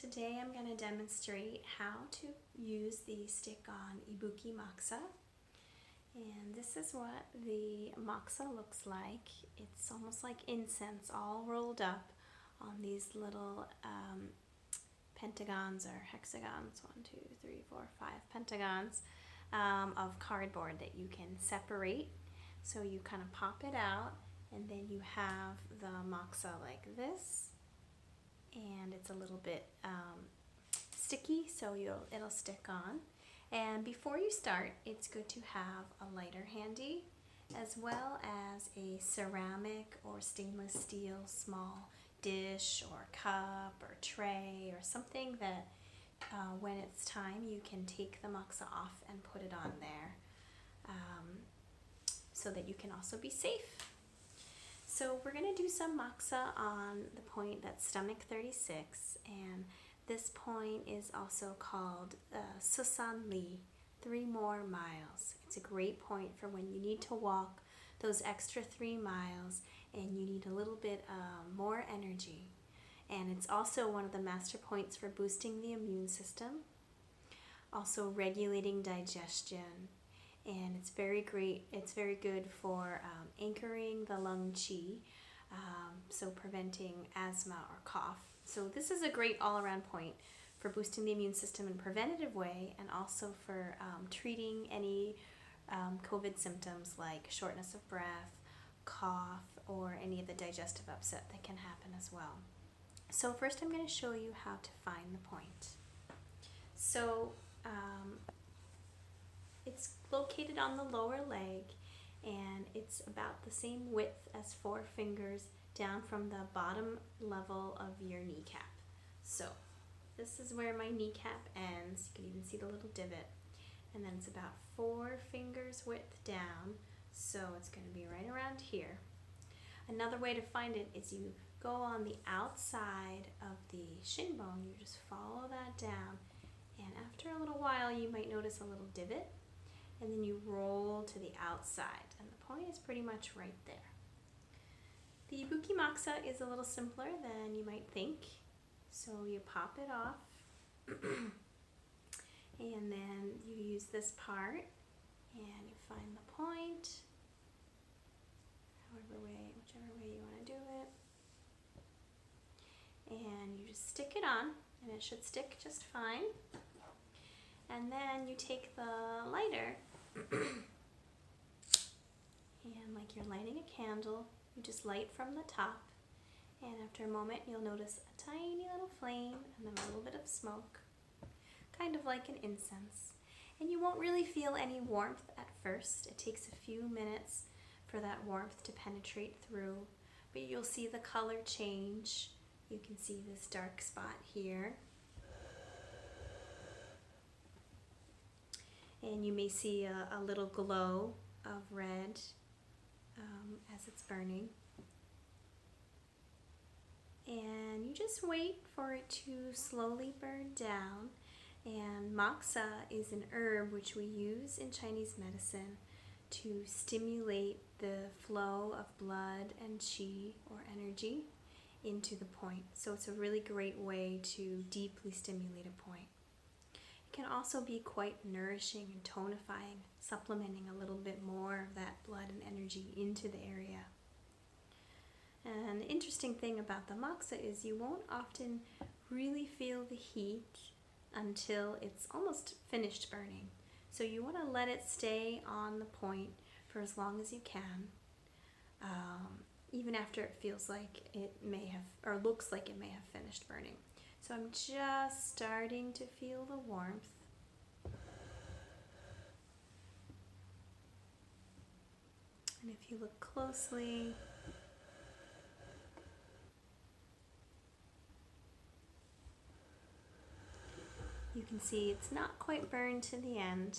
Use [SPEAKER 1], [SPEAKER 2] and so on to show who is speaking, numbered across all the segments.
[SPEAKER 1] Today I'm going to demonstrate how to use the stick-on Ibuki Moxa. And this is what the moxa looks like. It's almost like incense all rolled up on these little pentagons or hexagons, 1, 2, 3, 4, 5 pentagons of cardboard that you can separate. So you kind of pop it out and then you have the moxa like this. And it's a little bit sticky, so it'll stick on. And before you start, it's good to have a lighter handy, as well as a ceramic or stainless steel small dish or cup or tray or something that when it's time you can take the moxa off and put it on there so that you can also be safe. So we're going to do some moxa on the point that's stomach 36, and this point is also called Susan Lee, 3 more miles. It's a great point for when you need to walk those extra 3 miles and you need a little bit more energy. And it's also one of the master points for boosting the immune system, also regulating digestion. And it's very great. It's very good for anchoring the lung qi, so preventing asthma or cough. So this is a great all-around point for boosting the immune system in a preventative way, and also for treating any COVID symptoms like shortness of breath, cough, or any of the digestive upset that can happen as well. So first I'm going to show you how to find the point. So it's located on the lower leg, and it's about the same width as 4 fingers down from the bottom level of your kneecap. So this is where my kneecap ends. You can even see the little divot. And then it's about 4 fingers width down, so it's going to be right around here. Another way to find it is you go on the outside of the shin bone. You just follow that down, and after a little while you might notice a little divot. And then you roll to the outside, and the point is pretty much right there. The Ibuki Moxa is a little simpler than you might think. So you pop it off, and then you use this part, and you find the point, whichever way you want to do it. And you just stick it on, and it should stick just fine. And then you take the lighter, and like you're lighting a candle, you just light from the top, and after a moment you'll notice a tiny little flame and then a little bit of smoke, kind of like an incense. And you won't really feel any warmth at first. It takes a few minutes for that warmth to penetrate through, but you'll see the color change. You can see this dark spot here. And you may see a little glow of red as it's burning. And you just wait for it to slowly burn down. And moxa is an herb which we use in Chinese medicine to stimulate the flow of blood and qi, or energy, into the point. So it's a really great way to deeply stimulate a point. It can also be quite nourishing and tonifying, supplementing a little bit more of that blood and energy into the area. And the interesting thing about the moxa is you won't often really feel the heat until it's almost finished burning. So you want to let it stay on the point for as long as you can, even after it feels like it may have, or looks like it may have finished burning. So I'm just starting to feel the warmth. And if you look closely, you can see it's not quite burned to the end.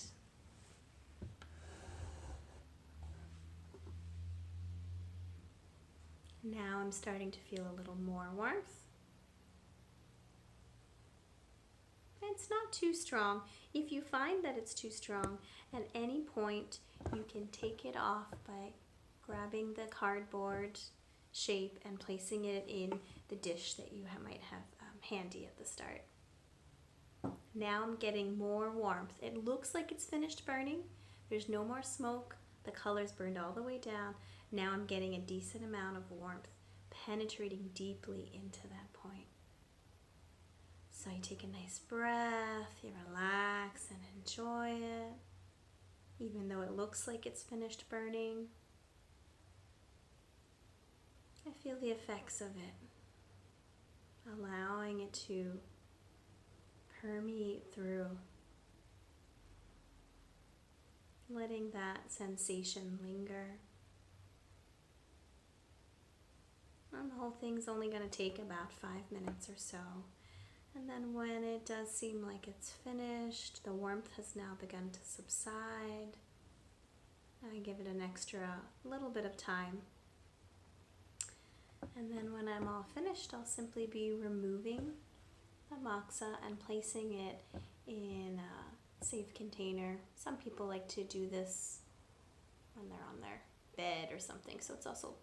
[SPEAKER 1] Now I'm starting to feel a little more warmth. It's not too strong. If you find that it's too strong, at any point you can take it off by grabbing the cardboard shape and placing it in the dish that you might have handy at the start. Now I'm getting more warmth. It looks like it's finished burning. There's no more smoke. The color's burned all the way down. Now I'm getting a decent amount of warmth penetrating deeply into that point. So you take a nice breath, you relax and enjoy it, even though it looks like it's finished burning. I feel the effects of it, allowing it to permeate through, letting that sensation linger. And the whole thing's only going to take about 5 minutes or so. And then when it does seem like it's finished, the warmth has now begun to subside. I give it an extra little bit of time. And then when I'm all finished, I'll simply be removing the moxa and placing it in a safe container. Some people like to do this when they're on their bed or something, so it's also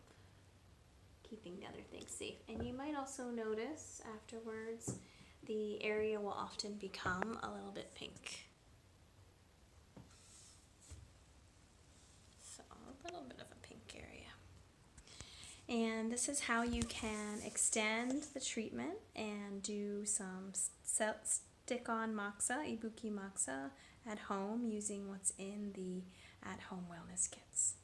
[SPEAKER 1] keeping the other things safe. And you might also notice afterwards the area will often become a little bit pink. So a little bit of a pink area. And this is how you can extend the treatment and do some stick-on moxa, Ibuki Moxa, at home using what's in the at-home wellness kits.